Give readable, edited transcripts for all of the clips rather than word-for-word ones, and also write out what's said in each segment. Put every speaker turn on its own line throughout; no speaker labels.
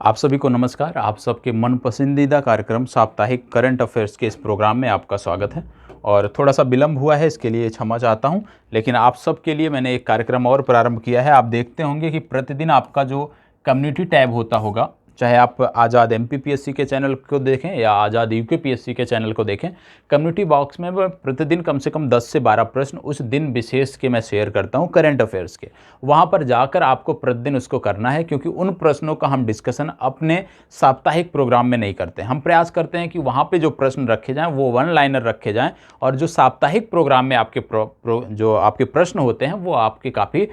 आप सभी को नमस्कार। आप सबके मन पसंदीदा कार्यक्रम साप्ताहिक करंट अफेयर्स के इस प्रोग्राम में आपका स्वागत है। और थोड़ा सा विलंब हुआ है, इसके लिए क्षमा चाहता हूं, लेकिन आप सबके लिए मैंने एक कार्यक्रम और प्रारंभ किया है। आप देखते होंगे कि प्रतिदिन आपका जो कम्युनिटी टैब होता होगा, चाहे आप आज़ाद MPPSC के चैनल को देखें या आज़ाद UKPSC के चैनल को देखें, कम्युनिटी बॉक्स में प्रतिदिन कम से कम 10 से 12 प्रश्न उस दिन विशेष के मैं शेयर करता हूं करंट अफेयर्स के। वहां पर जाकर आपको प्रतिदिन उसको करना है, क्योंकि उन प्रश्नों का हम डिस्कशन अपने साप्ताहिक प्रोग्राम में नहीं करते। हम प्रयास करते हैं कि वहाँ पर जो प्रश्न रखे जाएँ वो वन लाइनर रखे जाएँ, और जो साप्ताहिक प्रोग्राम में आपके जो आपके प्रश्न होते हैं वो आपके काफ़ी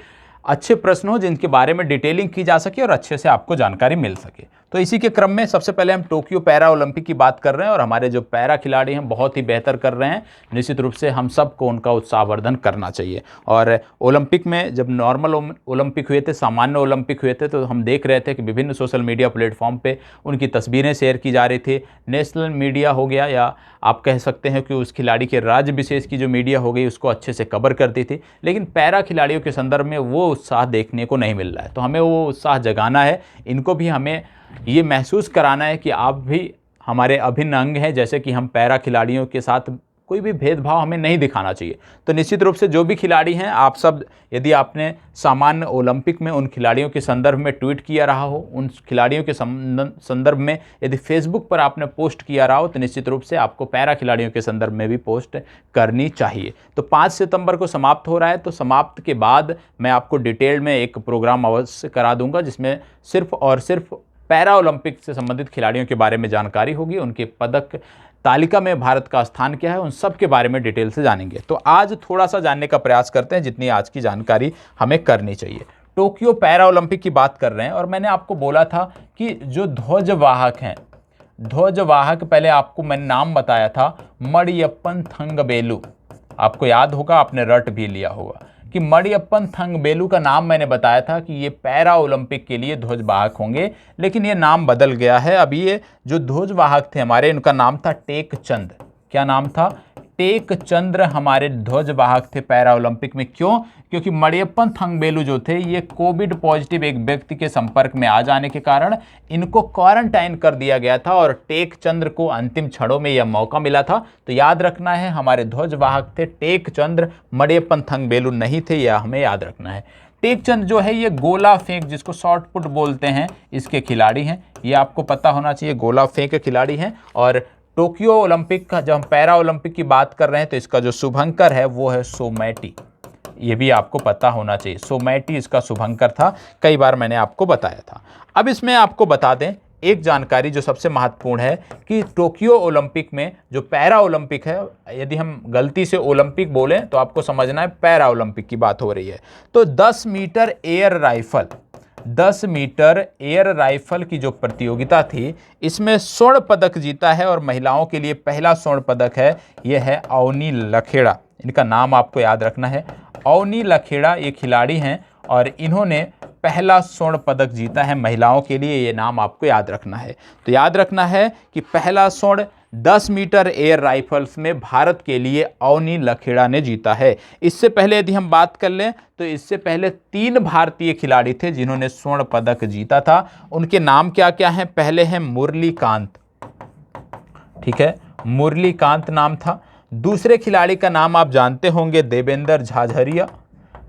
अच्छे प्रश्न हो, जिनके बारे में डिटेलिंग की जा सके और अच्छे से आपको जानकारी मिल सके। तो इसी के क्रम में सबसे पहले हम टोक्यो पैरा ओलंपिक की बात कर रहे हैं, और हमारे जो पैरा खिलाड़ी हैं बहुत ही बेहतर कर रहे हैं। निश्चित रूप से हम सबको उनका उत्साहवर्धन करना चाहिए। और ओलंपिक में जब नॉर्मल ओलंपिक हुए थे, सामान्य ओलंपिक हुए थे, तो हम देख रहे थे कि विभिन्न सोशल मीडिया प्लेटफॉर्म पे उनकी तस्वीरें शेयर की जा रही थी। नेशनल मीडिया हो गया, या आप कह सकते हैं कि उस खिलाड़ी के राज्य विशेष की जो मीडिया हो गई उसको अच्छे से कवर करती थी। लेकिन पैरा खिलाड़ियों के संदर्भ में वो उत्साह देखने को नहीं मिल रहा है। तो हमें वो उत्साह जगाना है, इनको भी हमें ये महसूस कराना है कि आप भी हमारे अभिन्न अंग हैं। जैसे कि हम पैरा खिलाड़ियों के साथ कोई भी भेदभाव हमें नहीं दिखाना चाहिए। तो निश्चित रूप से जो भी खिलाड़ी हैं, आप सब, यदि आपने सामान्य ओलंपिक में उन खिलाड़ियों के संदर्भ में ट्वीट किया रहा हो, उन खिलाड़ियों के संदर्भ में यदि फेसबुक पर आपने पोस्ट किया रहा हो, तो निश्चित रूप से आपको पैरा खिलाड़ियों के संदर्भ में भी पोस्ट करनी चाहिए। तो 5 सितंबर को समाप्त हो रहा है, तो समाप्त के बाद मैं आपको डिटेल में एक प्रोग्राम अवश्य करा दूंगा, जिसमें सिर्फ और सिर्फ पैरा ओलंपिक से संबंधित खिलाड़ियों के बारे में जानकारी होगी। उनके पदक तालिका में भारत का स्थान क्या है, उन सब के बारे में डिटेल से जानेंगे। तो आज थोड़ा सा जानने का प्रयास करते हैं, जितनी आज की जानकारी हमें करनी चाहिए। टोक्यो पैरा ओलंपिक की बात कर रहे हैं, और मैंने आपको बोला था कि जो ध्वजवाहक हैं, ध्वजवाहक पहले आपको मैंने नाम बताया था मरियप्पन थंगबेलु। आपको याद होगा, आपने रट भी लिया होगा कि मरियप्पन थंगबेलु का नाम मैंने बताया था कि ये पैरा ओलंपिक के लिए ध्वजवाहक होंगे, लेकिन ये नाम बदल गया है। अभी ये जो ध्वजवाहक थे हमारे, इनका नाम था टेक चंद। क्या नाम था? टेक चंद्र हमारे ध्वजवाहक थे पैरा ओलंपिक में। क्यों? क्योंकि मरियप्पन थंगबेलु जो थे, ये कोविड पॉजिटिव एक व्यक्ति के संपर्क में आ जाने के कारण इनको क्वारंटाइन कर दिया गया था, और टेक चंद्र को अंतिम क्षणों में यह मौका मिला था। तो याद रखना है, हमारे ध्वजवाहक थे टेक चंद्र, मरियप्पन थंगबेलु नहीं थे, यह हमें याद रखना है। टेक चंद जो है, ये गोला फेंक, जिसको शॉर्ट पुट बोलते हैं, इसके खिलाड़ी हैं। ये आपको पता होना चाहिए, गोला फेंक के खिलाड़ी हैं। और टोक्यो ओलंपिक का, जब हम पैरा ओलंपिक की बात कर रहे हैं, तो इसका जो शुभंकर है वो है सोमैटी। ये भी आपको पता होना चाहिए, सोमैटी इसका शुभंकर था। कई बार मैंने आपको बताया था। अब इसमें आपको बता दें एक जानकारी जो सबसे महत्वपूर्ण है, कि टोक्यो ओलंपिक में जो पैरा ओलंपिक है, यदि हम गलती से ओलंपिक बोलें तो आपको समझना है पैरा ओलंपिक की बात हो रही है। तो 10 metre air rifle, 10 metre air rifle की जो प्रतियोगिता थी, इसमें स्वर्ण पदक जीता है, और महिलाओं के लिए पहला स्वर्ण पदक है, यह है अवनी लखेड़ा। इनका नाम आपको याद रखना है, अवनी लखेड़ा ये खिलाड़ी हैं, और इन्होंने पहला स्वर्ण पदक जीता है महिलाओं के लिए। ये नाम आपको याद रखना है। तो याद रखना है कि पहला स्वर्ण 10 मीटर एयर राइफल्स में भारत के लिए अवनी लखेड़ा ने जीता है। इससे पहले यदि हम बात कर लें, तो इससे पहले 3 भारतीय खिलाड़ी थे जिन्होंने स्वर्ण पदक जीता था। उनके नाम क्या क्या हैं? पहले हैं मुरलीकांत, ठीक है, मुरलीकांत नाम था। दूसरे खिलाड़ी का नाम आप जानते होंगे, देवेंद्र झाझरिया,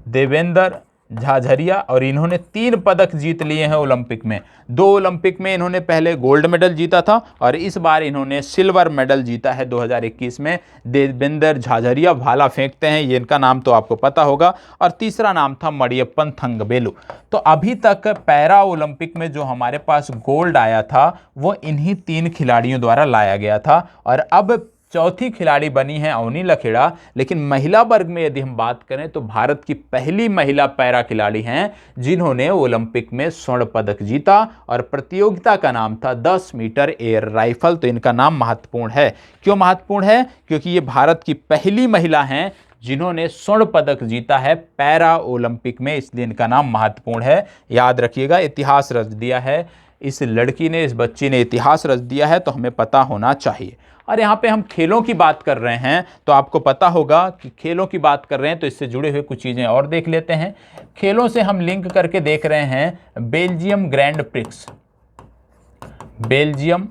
देवेंद्र झाझरिया, और इन्होंने 3 पदक जीत लिए हैं ओलंपिक में। 2 ओलंपिक में इन्होंने पहले गोल्ड मेडल जीता था, और इस बार इन्होंने सिल्वर मेडल जीता है 2021 में। देवेंद्र झाझरिया भाला फेंकते हैं, ये इनका नाम तो आपको पता होगा। और तीसरा नाम था मरियप्पन थंगबेलु। तो अभी तक पैरा ओलंपिक में जो हमारे पास गोल्ड आया था, वो इन्हीं 3 खिलाड़ियों द्वारा लाया गया था। और अब चौथी खिलाड़ी बनी है अवनी लखेड़ा। लेकिन महिला वर्ग में यदि हम बात करें, तो भारत की पहली महिला पैरा खिलाड़ी हैं जिन्होंने ओलंपिक में स्वर्ण पदक जीता, और प्रतियोगिता का नाम था 10 मीटर एयर राइफल। तो इनका नाम महत्वपूर्ण है। क्यों महत्वपूर्ण है? क्योंकि ये भारत की पहली महिला हैं जिन्होंने स्वर्ण पदक जीता है पैरा ओलंपिक में, इसलिए इनका नाम महत्वपूर्ण है। याद रखिएगा, इतिहास रच दिया है इस लड़की ने, इस बच्ची ने इतिहास रच दिया है, तो हमें पता होना चाहिए। और यहाँ पे हम खेलों की बात कर रहे हैं, तो आपको पता होगा कि खेलों की बात कर रहे हैं, तो इससे जुड़े हुए कुछ चीज़ें और देख लेते हैं। खेलों से हम लिंक करके देख रहे हैं Belgium grand prix. Belgium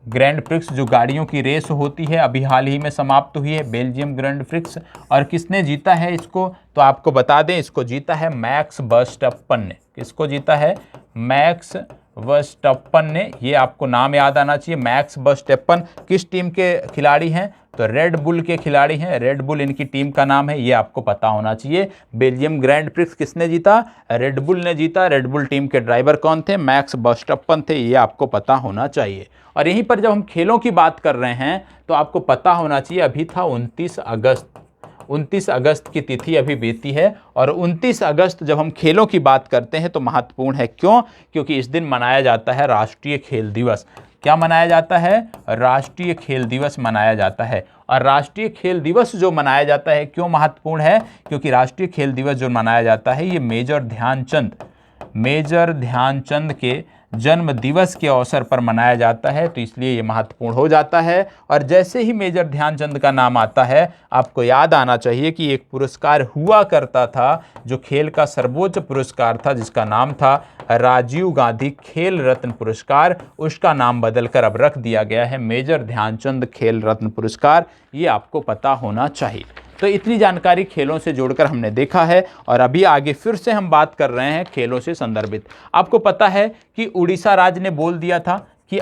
grand prix जो गाड़ियों की रेस होती है अभी हाल ही में समाप्त हुई है, बेल्जियम ग्रैंड प्रिक्स। और किसने जीता है इसको, तो आपको बता दें इसको जीता है मैक्स वर्स्टप्पन ने। किसको जीता है, मैक्स वर्स्टप्पन ने। ये आपको नाम याद आना चाहिए, मैक्स वर्स्टप्पन किस टीम के खिलाड़ी हैं, तो रेड बुल के खिलाड़ी हैं, रेड बुल इनकी टीम का नाम है, ये आपको पता होना चाहिए। बेल्जियम ग्रैंड प्रिक्स किसने जीता, रेड बुल ने जीता। रेड बुल टीम के ड्राइवर कौन थे, मैक्स वर्स्टप्पन थे, ये आपको पता होना चाहिए। और यहीं पर जब हम खेलों की बात कर रहे हैं तो आपको पता होना चाहिए, अभी था 29 अगस्त की तिथि अभी बीती है। और 29 अगस्त जब हम खेलों की बात करते हैं तो महत्वपूर्ण है, क्यों, क्योंकि इस दिन मनाया जाता है राष्ट्रीय खेल दिवस। क्या मनाया जाता है, राष्ट्रीय खेल दिवस मनाया जाता है। और राष्ट्रीय खेल दिवस जो मनाया जाता है क्यों महत्वपूर्ण है, क्योंकि राष्ट्रीय खेल दिवस जो मनाया जाता है ये मेजर ध्यानचंद के जन्म दिवस के अवसर पर मनाया जाता है, तो इसलिए ये महत्वपूर्ण हो जाता है। और जैसे ही मेजर ध्यानचंद का नाम आता है आपको याद आना चाहिए कि एक पुरस्कार हुआ करता था जो खेल का सर्वोच्च पुरस्कार था, जिसका नाम था राजीव गांधी खेल रत्न पुरस्कार। उसका नाम बदलकर अब रख दिया गया है मेजर ध्यानचंद खेल रत्न पुरस्कार। ये आपको पता होना चाहिए। तो इतनी जानकारी खेलों से जोड़कर हमने देखा है और अभी आगे फिर से हम बात कर रहे हैं खेलों से संदर्भित। आपको पता है कि उड़ीसा राज्य ने बोल दिया था कि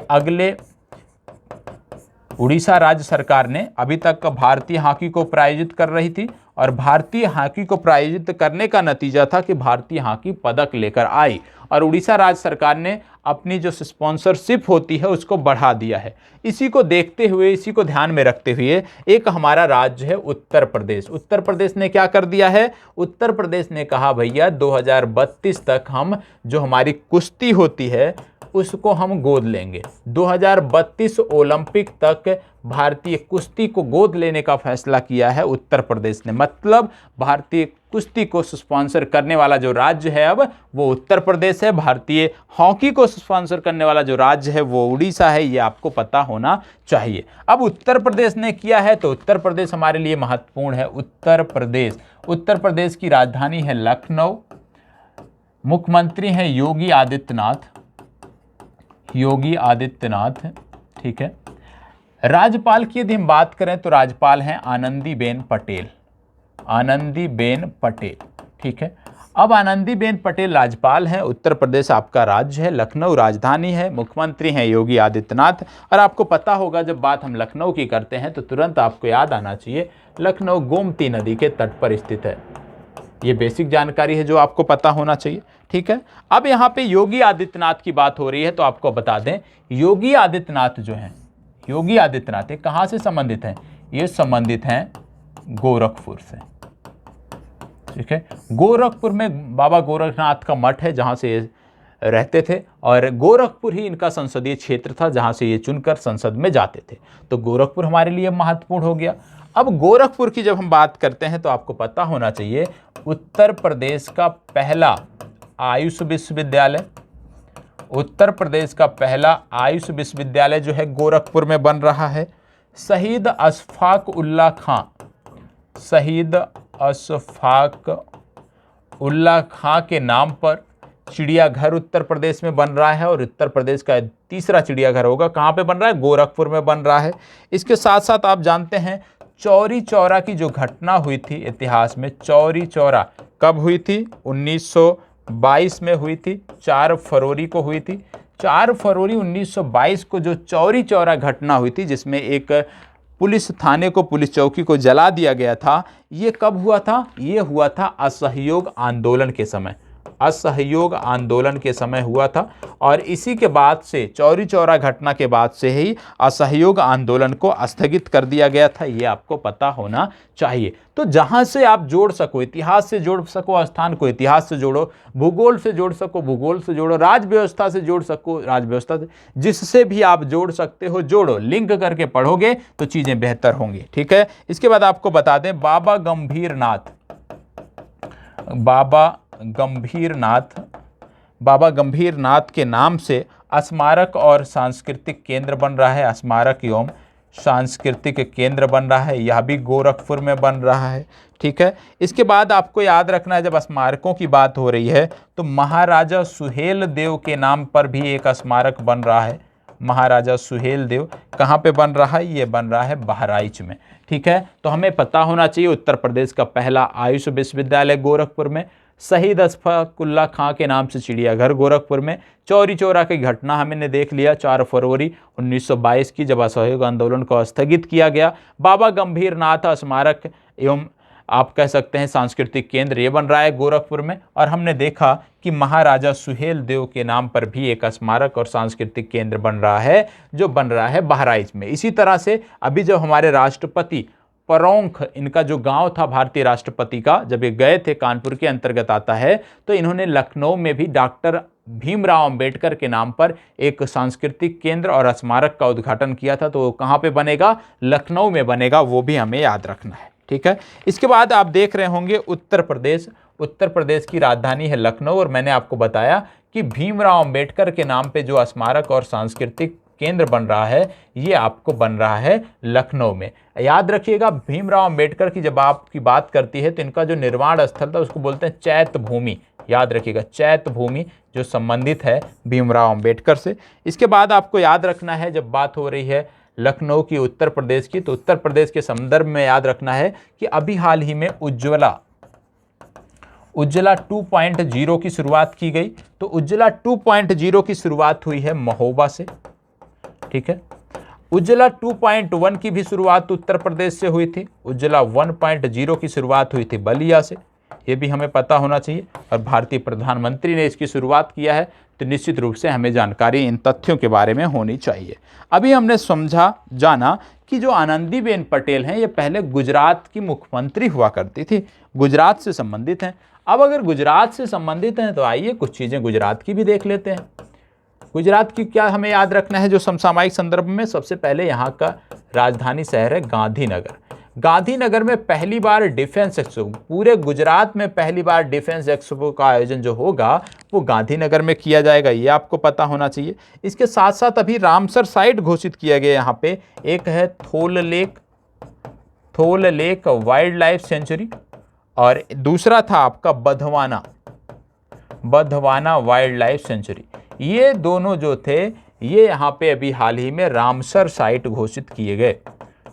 उड़ीसा राज्य सरकार ने अभी तक भारतीय हॉकी को प्रायोजित कर रही थी और भारतीय हॉकी को प्रायोजित करने का नतीजा था कि भारतीय हॉकी पदक लेकर आई। और उड़ीसा राज्य सरकार ने अपनी जो स्पॉन्सरशिप होती है उसको बढ़ा दिया है। इसी को देखते हुए, इसी को ध्यान में रखते हुए एक हमारा राज्य है उत्तर प्रदेश। उत्तर प्रदेश ने क्या कर दिया है, उत्तर प्रदेश ने कहा भैया 2032 तक हम जो हमारी कुश्ती होती है उसको हम गोद लेंगे। 2032 ओलंपिक तक भारतीय कुश्ती को गोद लेने का फैसला किया है उत्तर प्रदेश ने। मतलब भारतीय कुश्ती को स्पॉन्सर करने वाला जो राज्य है अब वो उत्तर प्रदेश है। भारतीय हॉकी को स्पॉन्सर करने वाला जो राज्य है वो उड़ीसा है। ये आपको पता होना चाहिए। अब उत्तर प्रदेश ने किया है तो उत्तर प्रदेश हमारे लिए महत्वपूर्ण है। उत्तर प्रदेश की राजधानी है लखनऊ। मुख्यमंत्री हैं योगी आदित्यनाथ, ठीक है। राज्यपाल की यदि हम बात करें तो राज्यपाल हैं आनंदीबेन पटेल, ठीक है। अब आनंदीबेन पटेल राज्यपाल हैं। उत्तर प्रदेश आपका राज्य है, लखनऊ राजधानी है, मुख्यमंत्री हैं योगी आदित्यनाथ। और आपको पता होगा जब बात हम लखनऊ की करते हैं तो तुरंत आपको याद आना चाहिए लखनऊ गोमती नदी के तट पर स्थित है। ये बेसिक जानकारी है जो आपको पता होना चाहिए, ठीक है। अब यहाँ पे योगी आदित्यनाथ की बात हो रही है तो आपको बता दें योगी आदित्यनाथ जो हैं, योगी आदित्यनाथ कहाँ से संबंधित हैं, ये संबंधित हैं गोरखपुर से, ठीक है। गोरखपुर में बाबा गोरखनाथ का मठ है जहाँ से ये रहते थे और गोरखपुर ही इनका संसदीय क्षेत्र था जहाँ से ये चुनकर संसद में जाते थे। तो गोरखपुर हमारे लिए महत्वपूर्ण हो गया। अब गोरखपुर की जब हम बात करते हैं तो आपको पता होना चाहिए उत्तर प्रदेश का पहला आयुष विश्वविद्यालय जो है गोरखपुर में बन रहा है। शहीद अशफाक उल्लाह खां के नाम पर चिड़ियाघर उत्तर प्रदेश में बन रहा है और उत्तर प्रदेश का तीसरा चिड़ियाघर होगा। कहाँ पे बन रहा है, गोरखपुर में बन रहा है। इसके साथ साथ आप जानते हैं चौरी चौरा की जो घटना हुई थी इतिहास में, चौरी चौरा कब हुई थी, 1922 में हुई थी, 4 फरवरी को हुई थी। 4 फरवरी 1922 को जो चौरी चौरा घटना हुई थी जिसमें एक पुलिस थाने को, पुलिस चौकी को जला दिया गया था, ये कब हुआ था, ये हुआ था असहयोग आंदोलन के समय हुआ था। और इसी के बाद से, चौरी चौरा घटना के बाद से ही असहयोग आंदोलन को स्थगित कर दिया गया था। ये आपको पता होना चाहिए। तो जहां से आप जोड़ सको, इतिहास से जोड़ सको, स्थान को इतिहास से जोड़ो, भूगोल से जोड़ सको, भूगोल से जोड़ो, राज व्यवस्था से जोड़ सको, राज व्यवस्था से, जिससे भी आप जोड़ सकते हो जोड़ो। लिंक करके पढ़ोगे तो चीजें बेहतर होंगी, ठीक है। इसके बाद आपको बता दें बाबा गंभीरनाथ के नाम से स्मारक और सांस्कृतिक केंद्र बन रहा है। स्मारक एवं सांस्कृतिक केंद्र बन रहा है, यह भी गोरखपुर में बन रहा है, ठीक है। इसके बाद आपको याद रखना है जब स्मारकों की बात हो रही है तो महाराजा सुहेल देव के नाम पर भी एक स्मारक बन रहा है। महाराजा सुहेल देव। कहाँ पे बन रहा है? ये बन रहा है बहराइच में। ठीक है, तो हमें पता होना चाहिए उत्तर प्रदेश का पहला आयुष विश्वविद्यालय गोरखपुर में, शहीद अशफाकुल्ला खां के नाम से चिड़ियाघर गोरखपुर में, चौरी चौरा की घटना हमने देख लिया 4 फरवरी 1922 की, जब असहयोग आंदोलन को स्थगित किया गया, बाबा गंभीर नाथ स्मारक एवं आप कह सकते हैं सांस्कृतिक केंद्र ये बन रहा है गोरखपुर में, और हमने देखा कि महाराजा सुहेल देव के नाम पर भी एक स्मारक और सांस्कृतिक केंद्र बन रहा है, जो बन रहा है बहराइच में। इसी तरह से अभी जब हमारे राष्ट्रपति परौंख, इनका जो गांव था भारतीय राष्ट्रपति का, जब ये गए थे, कानपुर के अंतर्गत आता है, तो इन्होंने लखनऊ में भी डॉक्टर भीमराव अंबेडकर के नाम पर एक सांस्कृतिक केंद्र और स्मारक का उद्घाटन किया था। तो कहाँ पे बनेगा? लखनऊ में बनेगा, वो भी हमें याद रखना है। ठीक है, इसके बाद आप देख रहे होंगे उत्तर प्रदेश। उत्तर प्रदेश की राजधानी है लखनऊ, और मैंने आपको बताया कि भीमराव अंबेडकर के नाम पे जो स्मारक और सांस्कृतिक केंद्र बन रहा है, ये आपको बन रहा है लखनऊ में। याद रखिएगा, भीमराव अंबेडकर की जब आपकी बात करती है तो इनका जो निर्माण स्थल था उसको बोलते हैं चैत्य भूमि। याद रखिएगा, चैत्य भूमि जो संबंधित है भीमराव अंबेडकर से। इसके बाद आपको याद रखना है, जब बात हो रही है लखनऊ की, उत्तर प्रदेश की, तो उत्तर प्रदेश के संदर्भ में याद रखना है कि अभी हाल ही में उज्ज्वला 2.0 की शुरुआत की गई। तो उज्ज्वला 2.0 की शुरुआत हुई है महोबा से। ठीक है, उज्ज्वला 2.1 की भी शुरुआत उत्तर प्रदेश से हुई थी। उज्ज्वला 1.0 की शुरुआत हुई थी बलिया से, ये भी हमें पता होना चाहिए, और भारतीय प्रधानमंत्री ने इसकी शुरुआत किया है, तो निश्चित रूप से हमें जानकारी इन तथ्यों के बारे में होनी चाहिए। अभी हमने समझा जाना कि जो आनंदीबेन पटेल हैं, ये पहले गुजरात की मुख्यमंत्री हुआ करती थी, गुजरात से संबंधित हैं। अब अगर गुजरात से संबंधित हैं तो आइए कुछ चीज़ें गुजरात की भी देख लेते हैं। गुजरात की क्या हमें याद रखना है जो समसामयिक संदर्भ में? सबसे पहले यहाँ का राजधानी शहर है गांधीनगर। गांधीनगर में पहली बार डिफेंस एक्सपो, पूरे गुजरात में पहली बार डिफेंस एक्सपो का आयोजन जो होगा वो गांधीनगर में किया जाएगा, ये आपको पता होना चाहिए। इसके साथ साथ अभी रामसर साइट घोषित किया गया यहाँ पे। एक है थोल लेक वाइल्ड लाइफ सेंचुरी, और दूसरा था आपका बधवाना वाइल्ड लाइफ सेंचुरी। ये दोनों जो थे, ये यहाँ पे अभी हाल ही में रामसर साइट घोषित किए गए।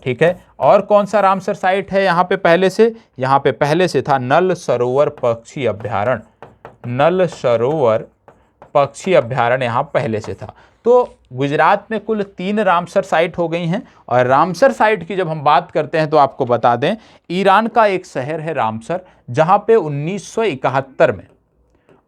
ठीक है, और कौन सा रामसर साइट है यहाँ पे पहले से? यहाँ पे पहले से था नल सरोवर पक्षी अभ्यारण्य। नल सरोवर पक्षी अभ्यारण्य यहाँ पहले से था। तो गुजरात में कुल 3 रामसर साइट हो गई हैं। और रामसर साइट की जब हम बात करते हैं तो आपको बता दें, ईरान का एक शहर है रामसर, जहाँ पे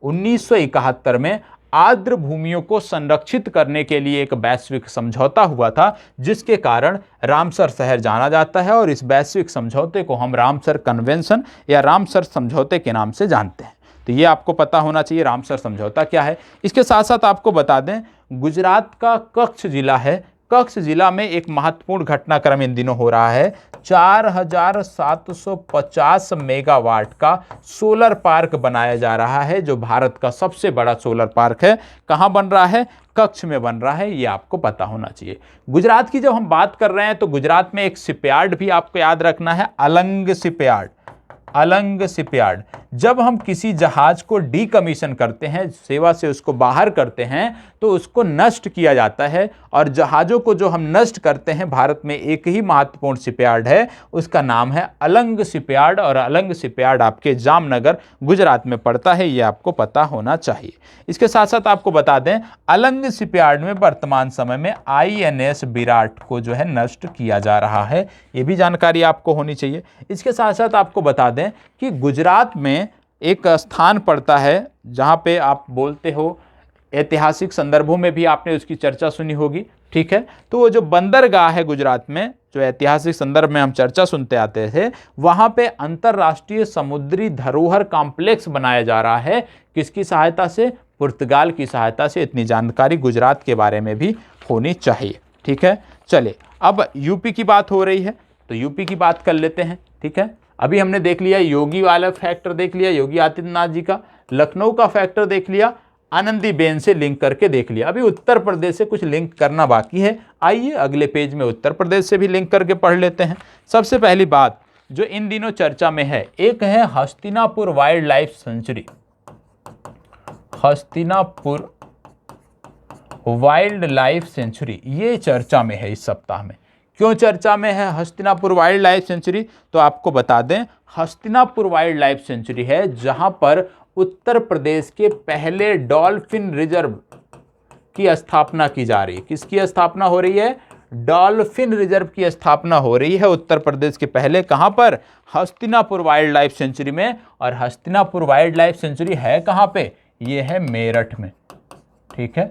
1971 में आर्द्र भूमियों को संरक्षित करने के लिए एक वैश्विक समझौता हुआ था, जिसके कारण रामसर शहर जाना जाता है, और इस वैश्विक समझौते को हम रामसर कन्वेंशन या रामसर समझौते के नाम से जानते हैं। तो ये आपको पता होना चाहिए रामसर समझौता क्या है। इसके साथ साथ आपको बता दें, गुजरात का कच्छ जिला है, कच्छ जिला में एक महत्वपूर्ण घटनाक्रम इन दिनों हो रहा है। 4750 मेगावाट का सोलर पार्क बनाया जा रहा है, जो भारत का सबसे बड़ा सोलर पार्क है। कहाँ बन रहा है? कच्छ में बन रहा है, ये आपको पता होना चाहिए। गुजरात की जब हम बात कर रहे हैं तो गुजरात में एक शिपयार्ड भी आपको याद रखना है, अलंग शिपयार्ड। जब हम किसी जहाज को डीकमीशन करते हैं, सेवा से उसको बाहर करते हैं, तो उसको नष्ट किया जाता है, और जहाज़ों को जो हम नष्ट करते हैं, भारत में एक ही महत्वपूर्ण शिपयार्ड है, उसका नाम है अलंग शिपयार्ड, और अलंग शिपयार्ड आपके जामनगर गुजरात में पड़ता है, ये आपको पता होना चाहिए। इसके साथ साथ आपको बता दें, अलंग शिपयार्ड में वर्तमान समय में INS विराट को जो है नष्ट किया जा रहा है, ये भी जानकारी आपको होनी चाहिए। इसके साथ साथ आपको बता दें कि गुजरात में एक स्थान पड़ता है जहाँ पे आप बोलते हो, ऐतिहासिक संदर्भों में भी आपने उसकी चर्चा सुनी होगी। ठीक है, तो वो जो बंदरगाह है गुजरात में, जो ऐतिहासिक संदर्भ में हम चर्चा सुनते आते थे, वहाँ पे अंतर्राष्ट्रीय समुद्री धरोहर कॉम्प्लेक्स बनाया जा रहा है। किसकी सहायता से? पुर्तगाल की सहायता से। इतनी जानकारी गुजरात के बारे में भी होनी चाहिए। ठीक है, चलिए अब यूपी की बात हो रही है तो यूपी की बात कर लेते हैं। ठीक है, अभी हमने देख लिया योगी वाला फैक्टर, देख लिया योगी आदित्यनाथ जी का, लखनऊ का फैक्टर देख लिया, आनंदीबेन से लिंक करके देख लिया। अभी उत्तर प्रदेश से कुछ लिंक करना बाकी है। आइए अगले पेज में उत्तर प्रदेश से भी लिंक करके पढ़ लेते हैं। सबसे पहली बात जो इन दिनों चर्चा में है, एक है Hastinapur wild life sanctuary. Hastinapur wild life sanctuary, ये चर्चा में है इस सप्ताह में। क्यों चर्चा में है हस्तिनापुर वाइल्ड लाइफ सेंचुरी? तो आपको बता दें, हस्तिनापुर वाइल्ड लाइफ सेंचुरी है जहां पर उत्तर प्रदेश के पहले डॉल्फिन रिजर्व की स्थापना की जा रही है। किसकी स्थापना हो रही है? डॉल्फिन रिजर्व की स्थापना हो रही है उत्तर प्रदेश के पहले। कहां पर? हस्तिनापुर वाइल्ड लाइफ सेंचुरी में। और हस्तिनापुर वाइल्ड लाइफ सेंचुरी है कहां पे? ये है मेरठ में। ठीक है,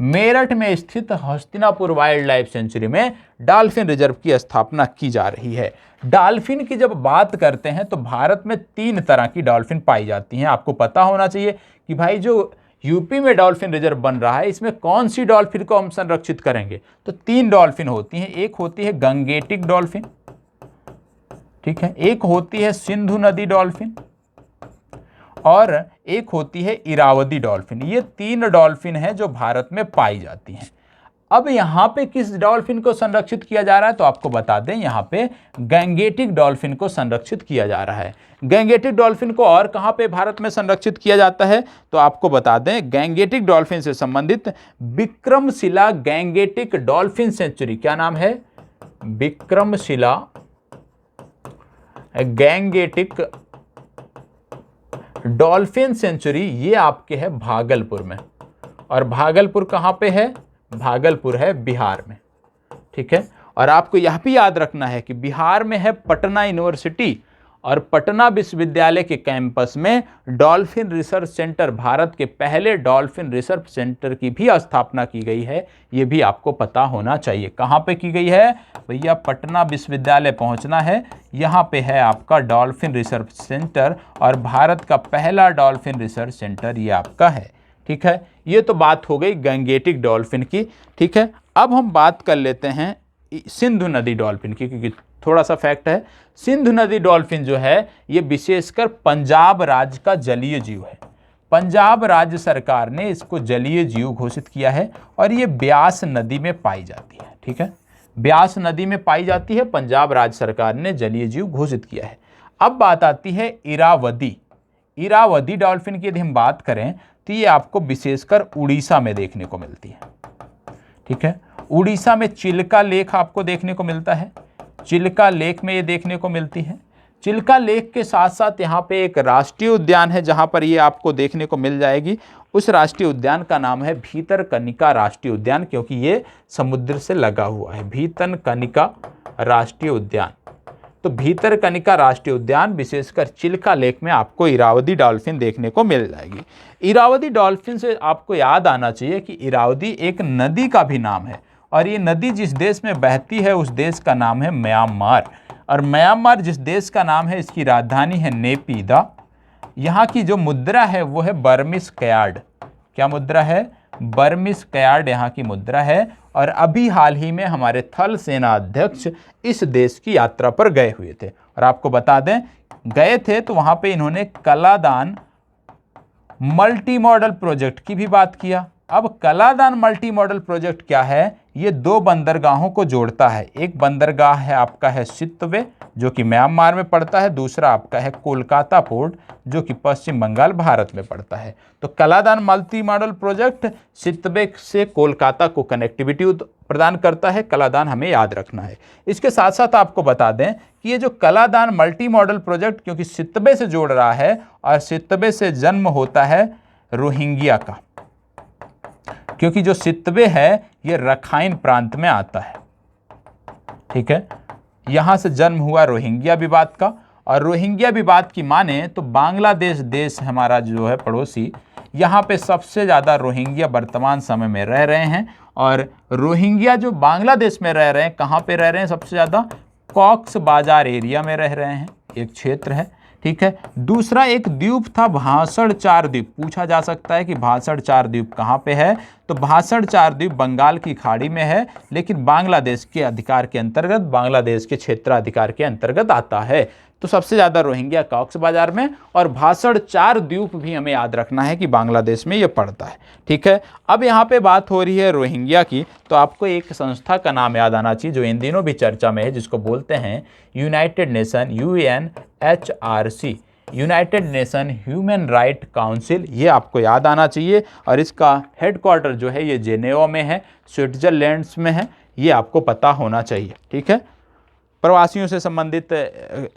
मेरठ में स्थित हस्तिनापुर वाइल्ड लाइफ सेंचुरी में डॉल्फिन रिजर्व की स्थापना की जा रही है। डॉल्फिन की जब बात करते हैं तो भारत में 3 तरह की डॉल्फिन पाई जाती हैं। आपको पता होना चाहिए कि भाई जो यूपी में डॉल्फिन रिजर्व बन रहा है इसमें कौन सी डॉल्फिन को हम संरक्षित करेंगे? तो 3 डॉल्फिन होती हैं। एक होती है गंगेटिक डॉल्फिन, ठीक है, एक होती है सिंधु नदी डॉल्फिन और एक होती है इरावदी डॉल्फिन। ये 3 डॉल्फिन हैं जो भारत में पाई जाती हैं। अब यहाँ पे किस डॉल्फिन को संरक्षित किया जा रहा है? तो आपको बता दें, यहाँ पे गैंगेटिक डॉल्फिन को संरक्षित किया जा रहा है। गैंगेटिक डॉल्फिन को और कहाँ पे भारत में संरक्षित किया जाता है? तो आपको बता दें, गैंगेटिक डॉल्फिन से संबंधित विक्रमशिला गैंगेटिक डॉल्फिन सेंचुरी, क्या नाम है? विक्रमशिला गैंगेटिक डॉल्फिन सेंचुरी, ये आपके है भागलपुर में। और भागलपुर कहाँ पे है? भागलपुर है बिहार में। ठीक है, और आपको यह भी याद रखना है कि बिहार में है पटना यूनिवर्सिटी और पटना विश्वविद्यालय के कैंपस में डॉल्फिन रिसर्च सेंटर, भारत के पहले डॉल्फिन रिसर्च सेंटर की भी स्थापना की गई है। ये भी आपको पता होना चाहिए। कहाँ पे की गई है भैया? पटना विश्वविद्यालय पहुंचना है, यहाँ पे है आपका डॉल्फिन रिसर्च सेंटर और भारत का पहला डॉल्फिन रिसर्च सेंटर ये आपका है। ठीक है, ये तो बात हो गई गैंगेटिक डॉल्फिन की। ठीक है, अब हम बात कर लेते हैं सिंधु नदी डॉल्फिन की, क्योंकि थोड़ा सा फैक्ट है। सिंधु नदी डॉल्फिन जो है ये विशेषकर पंजाब राज्य का जलीय जीव है। पंजाब राज्य सरकार ने इसको जलीय जीव घोषित किया है और ये ब्यास नदी में पाई जाती है। ठीक है, ब्यास नदी में पाई जाती है, पंजाब राज्य सरकार ने जलीय जीव घोषित किया है। अब बात आती है इरावदी। इरावदी डॉल्फिन की यदि हम बात करें तो ये आपको विशेषकर उड़ीसा में देखने को मिलती है। ठीक है, उड़ीसा में चिल्का लेक आपको देखने को मिलता है। चिल्का लेक में ये देखने को मिलती है। चिल्का लेक के साथ साथ यहाँ पे एक राष्ट्रीय उद्यान है जहाँ पर ये आपको देखने को मिल जाएगी। उस राष्ट्रीय उद्यान का नाम है भीतरकनिका राष्ट्रीय उद्यान, क्योंकि ये समुद्र से लगा हुआ है। भीतरकनिका राष्ट्रीय उद्यान। तो भीतरकनिका राष्ट्रीय उद्यान विशेषकर चिल्का लेक में आपको इरावदी डॉल्फिन देखने को मिल जाएगी। इरावदी डॉल्फिन से आपको याद आना चाहिए कि इरावदी एक नदी का भी नाम है और ये नदी जिस देश में बहती है उस देश का नाम है म्यांमार। और म्यांमार जिस देश का नाम है, इसकी राजधानी है नेपीदा। यहाँ की जो मुद्रा है वो है बर्मिश कयार्ड। क्या मुद्रा है? बर्मिश कयार्ड यहाँ की मुद्रा है। और अभी हाल ही में हमारे थल सेना अध्यक्ष इस देश की यात्रा पर गए हुए थे और आपको बता दें, गए थे तो वहाँ पे इन्होंने कलादान मल्टी मॉडल प्रोजेक्ट की भी बात किया। अब कलादान मल्टी मॉडल प्रोजेक्ट क्या है? ये 2 बंदरगाहों को जोड़ता है। एक बंदरगाह है आपका है सितवे जो कि म्यांमार में पड़ता है, दूसरा आपका है कोलकाता पोर्ट जो कि पश्चिम बंगाल भारत में पड़ता है। तो Kaladan multi modal project Sittwe से कोलकाता को कनेक्टिविटी प्रदान करता है। कलादान हमें याद रखना है। इसके साथ साथ आपको बता दें कि ये जो कलादान मल्टी मॉडल प्रोजेक्ट क्योंकि सितवे से जोड़ रहा है और सितवे से जन्म होता है रोहिंग्या का, क्योंकि जो सितवे है ये रखाइन प्रांत में आता है। ठीक है, यहां से जन्म हुआ रोहिंग्या विवाद का। और रोहिंग्या विवाद की माने तो बांग्लादेश देश हमारा जो है पड़ोसी, यहाँ पे सबसे ज़्यादा रोहिंग्या वर्तमान समय में रह रहे हैं। और रोहिंग्या जो बांग्लादेश में रह रहे हैं, कहाँ पे रह रहे हैं? सबसे ज़्यादा कॉक्स बाजार एरिया में रह रहे हैं, एक क्षेत्र है। ठीक है, दूसरा एक द्वीप था भाषण 4 द्वीप। पूछा जा सकता है कि भाषण 4 द्वीप कहाँ पे है? तो भाषण 4 द्वीप बंगाल की खाड़ी में है, लेकिन बांग्लादेश के अधिकार के अंतर्गत, बांग्लादेश के क्षेत्राधिकार के अंतर्गत आता है। तो सबसे ज़्यादा रोहिंग्या कॉक्स बाजार में, और भाषण 4 द्वीप भी हमें याद रखना है कि बांग्लादेश में ये पड़ता है। ठीक है, अब यहाँ पे बात हो रही है रोहिंग्या की, तो आपको एक संस्था का नाम याद आना चाहिए जो इन दिनों भी चर्चा में है, जिसको बोलते हैं United nation UNHRC। United nation human right council, ये आपको याद आना चाहिए। और इसका हेडक्वार्टर जो है ये जेनेवा में है, स्विट्जरलैंड में है, ये आपको पता होना चाहिए। ठीक है, प्रवासियों से संबंधित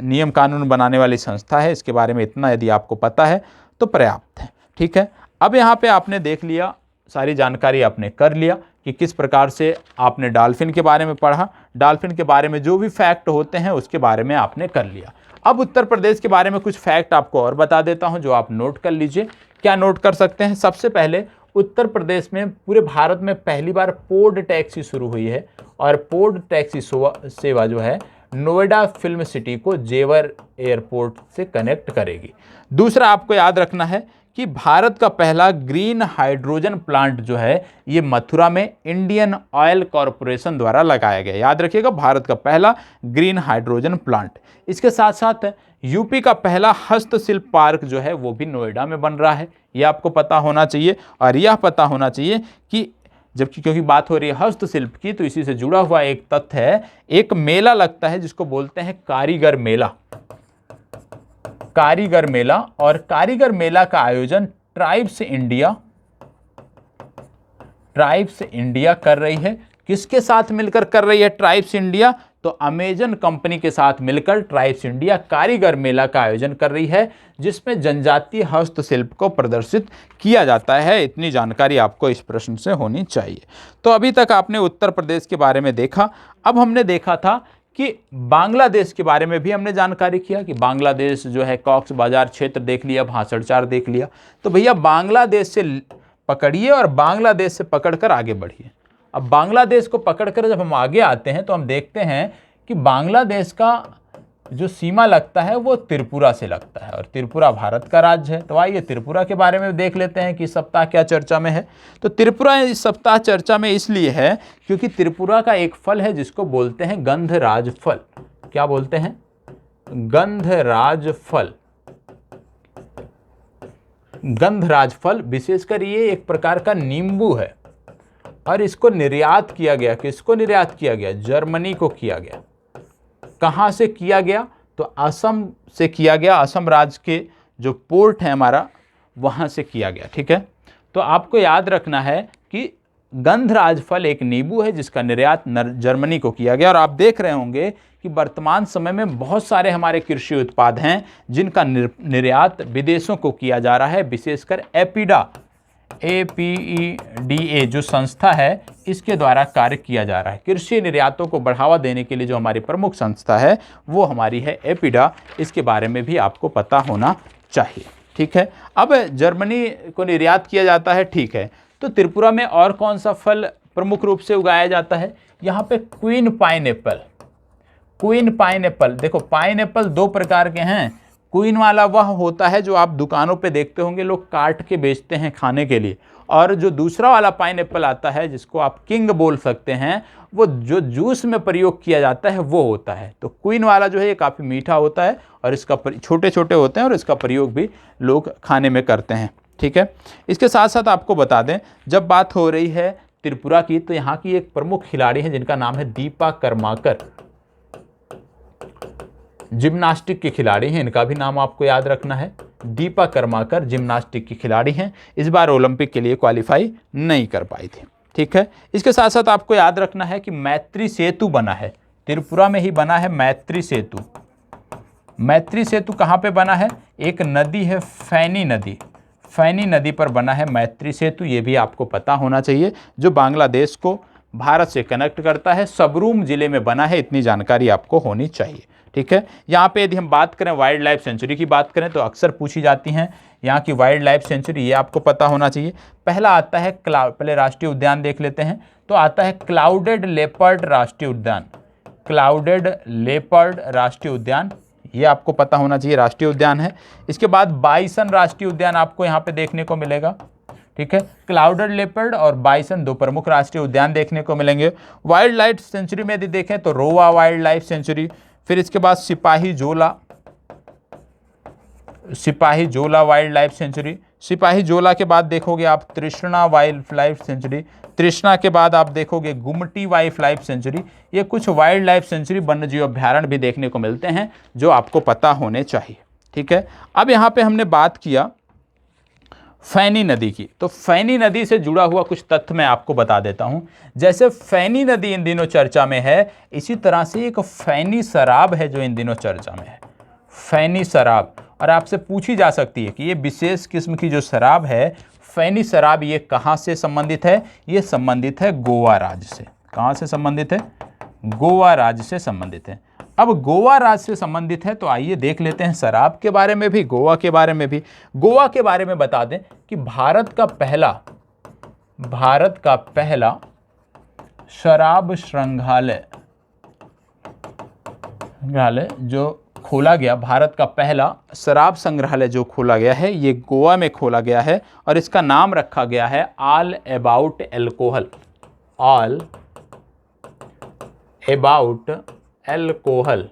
नियम कानून बनाने वाली संस्था है। इसके बारे में इतना यदि आपको पता है तो पर्याप्त है। ठीक है, अब यहाँ पे आपने देख लिया, सारी जानकारी आपने कर लिया कि किस प्रकार से आपने डॉल्फिन के बारे में पढ़ा, डॉल्फिन के बारे में जो भी फैक्ट होते हैं उसके बारे में आपने कर लिया। अब उत्तर प्रदेश के बारे में कुछ फैक्ट आपको और बता देता हूं जो आप नोट कर लीजिए। क्या नोट कर सकते हैं? सबसे पहले उत्तर प्रदेश में पूरे भारत में पहली बार पोड टैक्सी शुरू हुई है, और पोड टैक्सी सेवा जो है नोएडा फिल्म सिटी को जेवर एयरपोर्ट से कनेक्ट करेगी। दूसरा आपको याद रखना है कि भारत का पहला ग्रीन हाइड्रोजन प्लांट जो है ये मथुरा में इंडियन ऑयल कॉरपोरेशन द्वारा लगाया गया। याद रखिएगा, भारत का पहला ग्रीन हाइड्रोजन प्लांट। इसके साथ साथ यूपी का पहला हस्तशिल्प पार्क जो है वो भी नोएडा में बन रहा है, ये आपको पता होना चाहिए। और यह पता होना चाहिए कि जबकि क्योंकि बात हो रही है हस्तशिल्प की, तो इसी से जुड़ा हुआ एक तथ्य है, एक मेला लगता है जिसको बोलते हैं कारीगर मेला। कारीगर मेला, और कारीगर मेला का आयोजन ट्राइब्स इंडिया कर रही है। किसके साथ मिलकर कर रही है ट्राइब्स इंडिया? तो अमेजन कंपनी के साथ मिलकर ट्राइब्स इंडिया कारीगर मेला का आयोजन कर रही है, जिसमें जनजातीय हस्तशिल्प को प्रदर्शित किया जाता है। इतनी जानकारी आपको इस प्रश्न से होनी चाहिए। तो अभी तक आपने उत्तर प्रदेश के बारे में देखा। अब हमने देखा था कि बांग्लादेश के बारे में भी हमने जानकारी किया कि बांग्लादेश जो है कॉक्स बाजार क्षेत्र देख लिया, भाषण 4 देख लिया। तो भैया बांग्लादेश से पकड़िए और बांग्लादेश से पकड़कर आगे बढ़िए। अब बांग्लादेश को पकड़कर जब हम आगे आते हैं तो हम देखते हैं कि बांग्लादेश का जो सीमा लगता है वो त्रिपुरा से लगता है, और त्रिपुरा भारत का राज्य है। तो आइए त्रिपुरा के बारे में देख लेते हैं कि इस सप्ताह क्या चर्चा में है। तो त्रिपुरा इस सप्ताह चर्चा में इसलिए है क्योंकि त्रिपुरा का एक फल है जिसको बोलते हैं गंधराज फल। क्या बोलते हैं? गंधराज फल। गंधराज फल विशेषकर ये एक प्रकार का नींबू है, और इसको निर्यात किया गया। किसको निर्यात किया गया? जर्मनी को किया गया। कहाँ से किया गया? तो असम से किया गया। असम राज्य के जो पोर्ट है हमारा, वहाँ से किया गया। ठीक है, तो आपको याद रखना है कि गंधराज फल एक नींबू है जिसका निर्यात जर्मनी को किया गया। और आप देख रहे होंगे कि वर्तमान समय में बहुत सारे हमारे कृषि उत्पाद हैं जिनका निर्यात विदेशों को किया जा रहा है। विशेषकर एपीडा, APEDA जो संस्था है इसके द्वारा कार्य किया जा रहा है। कृषि निर्यातों को बढ़ावा देने के लिए जो हमारी प्रमुख संस्था है वो हमारी है एपीडा। इसके बारे में भी आपको पता होना चाहिए। ठीक है, अब जर्मनी को निर्यात किया जाता है। ठीक है, तो त्रिपुरा में और कौन सा फल प्रमुख रूप से उगाया जाता है? यहाँ पे क्वीन पाइनएप्पल। क्वीन पाइनएप्पल, देखो पाइनएप्पल 2 प्रकार के हैं। क्वीन वाला वह होता है जो आप दुकानों पे देखते होंगे लोग काट के बेचते हैं खाने के लिए, और जो दूसरा वाला पाइनएप्पल आता है जिसको आप किंग बोल सकते हैं, वो जो जूस में प्रयोग किया जाता है वो होता है। तो क्वीन वाला जो है ये काफ़ी मीठा होता है और इसका छोटे छोटे होते हैं और इसका प्रयोग भी लोग खाने में करते हैं। ठीक है, इसके साथ साथ आपको बता दें, जब बात हो रही है त्रिपुरा की, तो यहाँ की एक प्रमुख खिलाड़ी है जिनका नाम है दीपा कर्माकर। जिम्नास्टिक के खिलाड़ी हैं, इनका भी नाम आपको याद रखना है। दीपा कर्माकर जिम्नास्टिक की खिलाड़ी हैं, इस बार ओलंपिक के लिए क्वालिफाई नहीं कर पाई थी। ठीक है, इसके साथ साथ आपको याद रखना है कि मैत्री सेतु बना है, त्रिपुरा में ही बना है मैत्री सेतु। मैत्री सेतु कहाँ पे बना है? एक नदी है फैनी नदी, फैनी नदी पर बना है मैत्री सेतु। ये भी आपको पता होना चाहिए, जो बांग्लादेश को भारत से कनेक्ट करता है। सबरूम जिले में बना है, इतनी जानकारी आपको होनी चाहिए। ठीक है, यहाँ पे यदि हम बात करें वाइल्ड लाइफ सेंचुरी की बात करें तो अक्सर पूछी जाती हैं यहाँ की वाइल्ड लाइफ सेंचुरी, ये आपको पता होना चाहिए। पहला आता है पहले राष्ट्रीय उद्यान देख लेते हैं, तो आता है क्लाउडेड लेपर्ड राष्ट्रीय उद्यान। क्लाउडेड लेपर्ड राष्ट्रीय उद्यान, ये आपको पता होना चाहिए, राष्ट्रीय उद्यान है। इसके बाद बाइसन राष्ट्रीय उद्यान आपको यहाँ पे देखने को मिलेगा। ठीक है, क्लाउडेड लेपर्ड और बाइसन 2 प्रमुख राष्ट्रीय उद्यान देखने को मिलेंगे। वाइल्ड लाइफ सेंचुरी में यदि देखें तो रोवा वाइल्ड लाइफ सेंचुरी, फिर इसके बाद सिपाही जोला वाइल्ड लाइफ सेंचुरी। सिपाही जोला के बाद देखोगे आप तृष्णा वाइल्ड लाइफ सेंचुरी। तृष्णा के बाद आप देखोगे गुमटी वाइल्ड लाइफ सेंचुरी। ये कुछ वाइल्ड लाइफ सेंचुरी वन्यजीव अभ्यारण्य भी देखने को मिलते हैं जो आपको पता होने चाहिए। ठीक है। अब यहाँ पे हमने बात किया फैनी नदी की, तो फैनी नदी से जुड़ा हुआ कुछ तथ्य मैं आपको बता देता हूँ। जैसे फैनी नदी इन दिनों चर्चा में है, इसी तरह से एक फैनी शराब है जो इन दिनों चर्चा में है, फैनी शराब। और आपसे पूछी जा सकती है कि ये विशेष किस्म की जो शराब है फैनी शराब, ये कहाँ से संबंधित है? ये संबंधित है गोवा राज्य से। कहाँ से संबंधित है? गोवा राज्य से संबंधित है। अब गोवा राज्य से संबंधित है तो आइए देख लेते हैं शराब के बारे में भी, गोवा के बारे में भी। गोवा के बारे में बता दें कि भारत का पहला शराब संग्रहालय जो खोला गया, भारत का पहला शराब संग्रहालय जो खोला गया है ये गोवा में खोला गया है और इसका नाम रखा गया है all about alcohol. All about alcohol,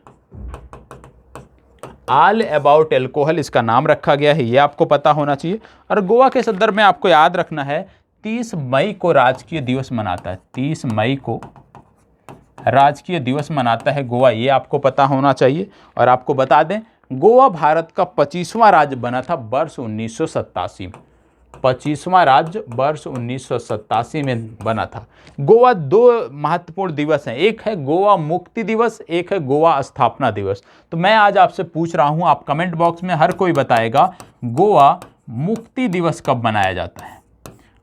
all about alcohol इसका नाम रखा गया है, ये आपको पता होना चाहिए। और गोवा के संदर्भ में आपको याद रखना है 30 मई को राजकीय दिवस मनाता है, 30 मई को राजकीय दिवस मनाता है गोवा, ये आपको पता होना चाहिए। और आपको बता दें गोवा भारत का 25वां राज्य बना था वर्ष 1987 में, 25वां राज्य वर्ष 1987 में बना था। गोवा दो महत्वपूर्ण दिवस हैं, एक है गोवा मुक्ति दिवस, एक है गोवा स्थापना दिवस। तो मैं आज आपसे पूछ रहा हूं, आप कमेंट बॉक्स में हर कोई बताएगा गोवा मुक्ति दिवस कब मनाया जाता है?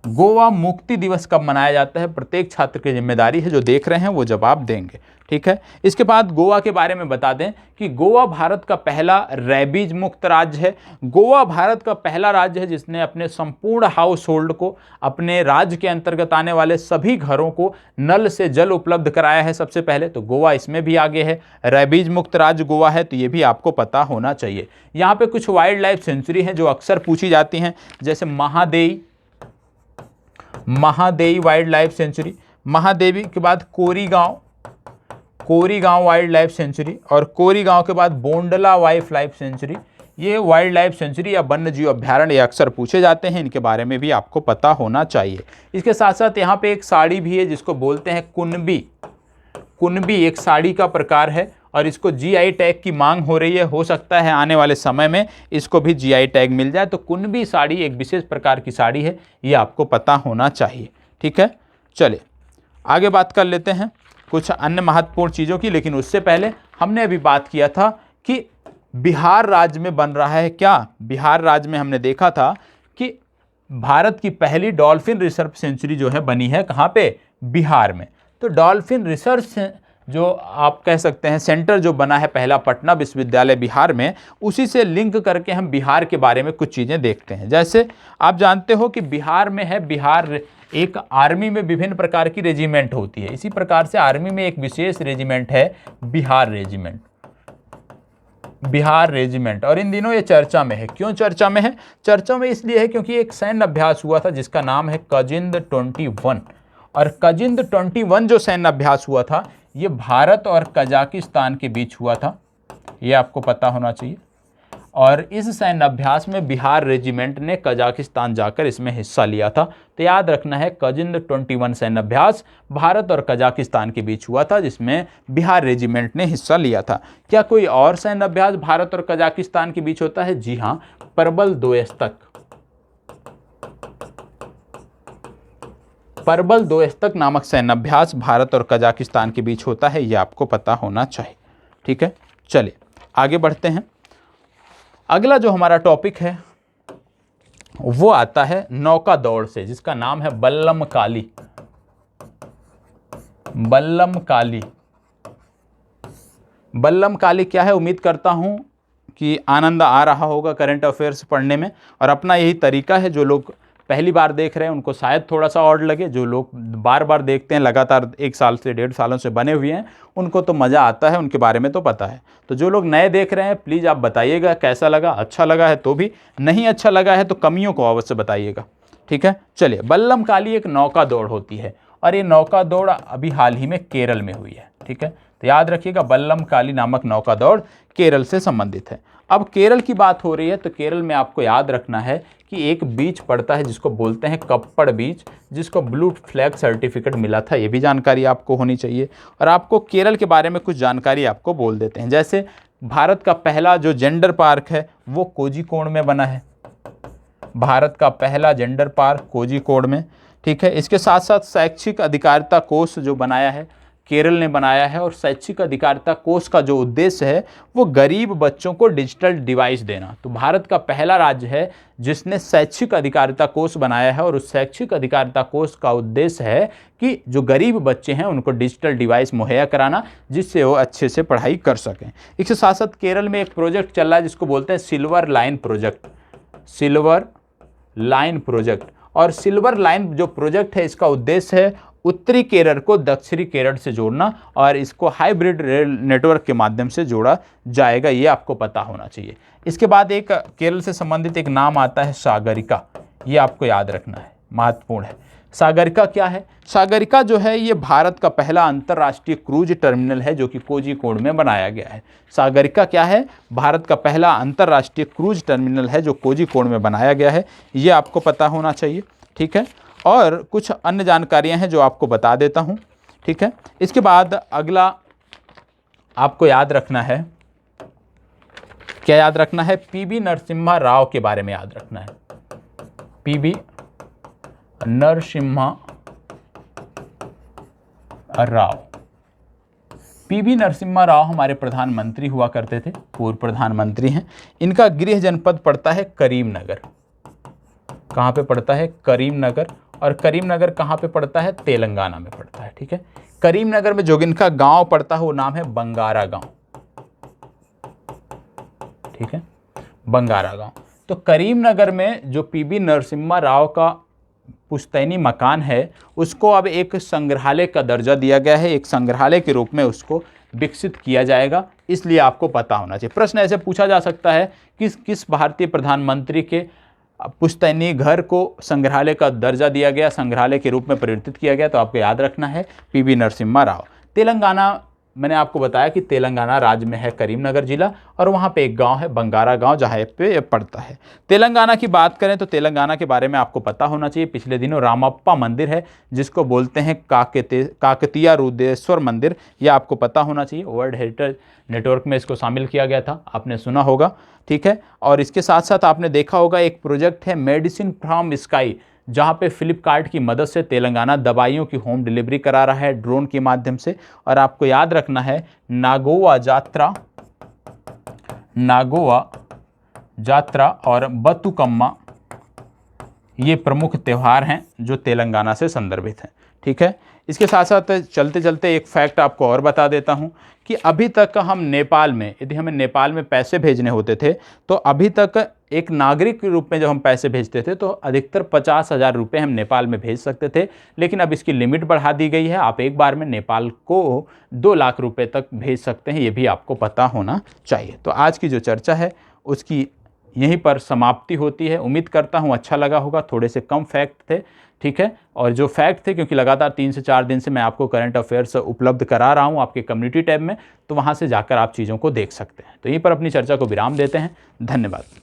गोवा मुक्ति दिवस कब मनाया जाता है? प्रत्येक छात्र की जिम्मेदारी है, जो देख रहे हैं वो जवाब देंगे, ठीक है। इसके बाद गोवा के बारे में बता दें कि गोवा भारत का पहला रेबीज मुक्त राज्य है। गोवा भारत का पहला राज्य है जिसने अपने संपूर्ण हाउस होल्ड को, अपने राज्य के अंतर्गत आने वाले सभी घरों को नल से जल उपलब्ध कराया है सबसे पहले, तो गोवा इसमें भी आगे है। रेबीज मुक्त राज्य गोवा है, तो ये भी आपको पता होना चाहिए। यहाँ पे कुछ वाइल्ड लाइफ सेंचुरी हैं जो अक्सर पूछी जाती हैं, जैसे Mahadei wild life sanctuary, Mahadevi के बाद कोरीगांव वाइल्ड लाइफ सेंचुरी, और कोरीगांव के बाद बोंडला वाइल्ड लाइफ सेंचुरी। ये वाइल्ड लाइफ सेंचुरी या वन्य जीव अभ्यारण्य अक्सर पूछे जाते हैं, इनके बारे में भी आपको पता होना चाहिए। इसके साथ साथ यहाँ पे एक साड़ी भी है जिसको बोलते हैं कुनबी। कुनबी एक साड़ी का प्रकार है और इसको जीआई टैग की मांग हो रही है, हो सकता है आने वाले समय में इसको भी जीआई टैग मिल जाए। तो कुनबी साड़ी एक विशेष प्रकार की साड़ी है, ये आपको पता होना चाहिए, ठीक है। चलिए आगे बात कर लेते हैं कुछ अन्य महत्वपूर्ण चीज़ों की, लेकिन उससे पहले हमने अभी बात किया था कि बिहार राज्य में बन रहा है क्या? बिहार राज्य में हमने देखा था कि भारत की पहली डॉल्फिन रिसर्च सेंचुरी जो है बनी है कहाँ पे? बिहार में। तो डॉल्फिन रिसर्च जो आप कह सकते हैं सेंटर जो बना है पहला पटना विश्वविद्यालय बिहार में, उसी से लिंक करके हम बिहार के बारे में कुछ चीज़ें देखते हैं। जैसे आप जानते हो कि बिहार में है, बिहार एक आर्मी में विभिन्न प्रकार की रेजिमेंट होती है, इसी प्रकार से आर्मी में एक विशेष रेजिमेंट है बिहार रेजिमेंट, बिहार रेजिमेंट। और इन दिनों ये चर्चा में है। क्यों चर्चा में है? चर्चा में इसलिए है क्योंकि एक सैन्य अभ्यास हुआ था जिसका नाम है कजिंद 21। और कजिंद 21 जो सैन्य अभ्यास हुआ था ये भारत और कजाकिस्तान के बीच हुआ था, ये आपको पता होना चाहिए। और इस सैन्य अभ्यास में बिहार रेजिमेंट ने कजाकिस्तान जाकर इसमें हिस्सा लिया था। तो याद रखना है कजिंद 21 सैन्य अभ्यास भारत और कजाकिस्तान के बीच हुआ था जिसमें बिहार रेजिमेंट ने हिस्सा लिया था। क्या कोई और सैन्य अभ्यास भारत और कजाकिस्तान के बीच होता है? जी हाँ, परबल दोस्तक नामक सैन्य अभ्यास भारत और कजाकिस्तान के बीच होता है, यह आपको पता होना चाहिए, ठीक है। चलिए आगे बढ़ते हैं। अगला जो हमारा टॉपिक है वो आता है नौका दौड़ से, जिसका नाम है बल्लम काली। बल्लम काली क्या है? उम्मीद करता हूं कि आनंद आ रहा होगा करंट अफेयर्स पढ़ने में, और अपना यही तरीका है। जो लोग पहली बार देख रहे हैं उनको शायद थोड़ा सा ऑड लगे, जो लोग बार बार देखते हैं, लगातार 1 साल से 1.5 सालों से बने हुए हैं, उनको तो मज़ा आता है, उनके बारे में तो पता है। तो जो लोग नए देख रहे हैं प्लीज़ आप बताइएगा कैसा लगा, अच्छा लगा है तो भी, नहीं अच्छा लगा है तो कमियों को अवश्य बताइएगा, ठीक है। चलिए, बल्लम काली एक नौका दौड़ होती है और ये नौका दौड़ अभी हाल ही में केरल में हुई है, ठीक है। तो याद रखिएगा बल्लम काली नामक नौका दौड़ केरल से संबंधित है। अब केरल की बात हो रही है तो केरल में आपको याद रखना है कि एक बीच पड़ता है जिसको बोलते हैं कप्पड़ बीच, जिसको ब्लू फ्लैग सर्टिफिकेट मिला था, ये भी जानकारी आपको होनी चाहिए। और आपको केरल के बारे में कुछ जानकारी आपको बोल देते हैं। जैसे भारत का पहला जो जेंडर पार्क है वो कोझीकोड में बना है। भारत का पहला जेंडर पार्क कोझीकोड में, ठीक है। इसके साथ साथ शैक्षिक अधिकारिता कोष जो बनाया है केरल ने बनाया है, और शैक्षिक अधिकारिता कोष का जो उद्देश्य है वो गरीब बच्चों को डिजिटल डिवाइस देना। तो भारत का पहला राज्य है जिसने शैक्षिक अधिकारिता कोष बनाया है, और उस शैक्षिक अधिकारिता कोष का उद्देश्य है कि जो गरीब बच्चे हैं उनको डिजिटल डिवाइस मुहैया कराना, जिससे वो अच्छे से पढ़ाई कर सकें। इसके साथ साथ केरल में एक प्रोजेक्ट चल रहा है जिसको बोलते हैं silver line project, silver line project. और सिल्वर लाइन जो प्रोजेक्ट है इसका उद्देश्य है उत्तरी केरल को दक्षिणी केरल से जोड़ना, और इसको हाइब्रिड रेल नेटवर्क के माध्यम से जोड़ा जाएगा, ये आपको पता होना चाहिए। इसके बाद एक केरल से संबंधित एक नाम आता है सागरिका, ये आपको याद रखना है, महत्वपूर्ण है। सागरिका क्या है? सागरिका जो है ये भारत का पहला अंतर्राष्ट्रीय क्रूज टर्मिनल है जो कि कोझीकोड में बनाया गया है। सागरिका क्या है? भारत का पहला अंतर्राष्ट्रीय क्रूज टर्मिनल है जो कोझीकोड में बनाया गया है, ये आपको पता होना चाहिए, ठीक है। और कुछ अन्य जानकारियां हैं जो आपको बता देता हूं, ठीक है। इसके बाद अगला आपको याद रखना है, क्या याद रखना है? पीवी नरसिम्हा राव के बारे में याद रखना है। पीवी नरसिम्हा राव, पीवी नरसिम्हा राव हमारे प्रधानमंत्री हुआ करते थे, पूर्व प्रधानमंत्री हैं। इनका गृह जनपद पड़ता है करीमनगर। कहाँ पे पड़ता है? करीमनगर। और करीमनगर कहाँ पे पड़ता है? तेलंगाना में पड़ता है, ठीक है। करीमनगर में जो इनका गांव पड़ता है वो नाम है बंगारा गांव, ठीक है, बंगारा गांव। तो करीमनगर में जो पीवी नरसिम्हा राव का पुश्तैनी मकान है उसको अब एक संग्रहालय का दर्जा दिया गया है, एक संग्रहालय के रूप में उसको विकसित किया जाएगा, इसलिए आपको पता होना चाहिए। प्रश्न ऐसे पूछा जा सकता है किस भारतीय प्रधानमंत्री के पुश्तैनी घर को संग्रहालय का दर्जा दिया गया, संग्रहालय के रूप में परिवर्तित किया गया? तो आपको याद रखना है पीवी नरसिम्हा राव। तेलंगाना, मैंने आपको बताया कि तेलंगाना राज्य में है करीमनगर जिला, और वहाँ पे एक गांव है बंगारा गांव जहाँ पे पड़ता है। तेलंगाना की बात करें तो तेलंगाना के बारे में आपको पता होना चाहिए। पिछले दिनों रामप्पा मंदिर है जिसको बोलते हैं काकतीय रुद्रेश्वर मंदिर, ये आपको पता होना चाहिए। वर्ल्ड हेरिटेज नेटवर्क में इसको शामिल किया गया था, आपने सुना होगा, ठीक है। और इसके साथ साथ आपने देखा होगा एक प्रोजेक्ट है मेडिसिन फ्रॉम स्काई, जहाँ पे फ्लिपकार्ट की मदद से तेलंगाना दवाइयों की होम डिलीवरी करा रहा है ड्रोन के माध्यम से। और आपको याद रखना है नागोवा जात्रा और बतुकम्मा, ये प्रमुख त्यौहार हैं जो तेलंगाना से संदर्भित हैं, ठीक है। इसके साथ साथ चलते चलते एक फैक्ट आपको और बता देता हूं कि अभी तक हम नेपाल में, यदि हमें नेपाल में पैसे भेजने होते थे तो अभी तक एक नागरिक के रूप में जब हम पैसे भेजते थे तो अधिकतर 50,000 रुपये हम नेपाल में भेज सकते थे, लेकिन अब इसकी लिमिट बढ़ा दी गई है। आप एक बार में नेपाल को 2 लाख रुपये तक भेज सकते हैं, ये भी आपको पता होना चाहिए। तो आज की जो चर्चा है उसकी यहीं पर समाप्ति होती है। उम्मीद करता हूँ अच्छा लगा होगा। थोड़े से कम फैक्ट थे, ठीक है, और जो फैक्ट थे क्योंकि लगातार 3 से 4 दिन से मैं आपको करंट अफेयर्स उपलब्ध करा रहा हूँ आपके कम्युनिटी टैब में, तो वहाँ से जाकर आप चीज़ों को देख सकते हैं। तो यहीं पर अपनी चर्चा को विराम देते हैं। धन्यवाद।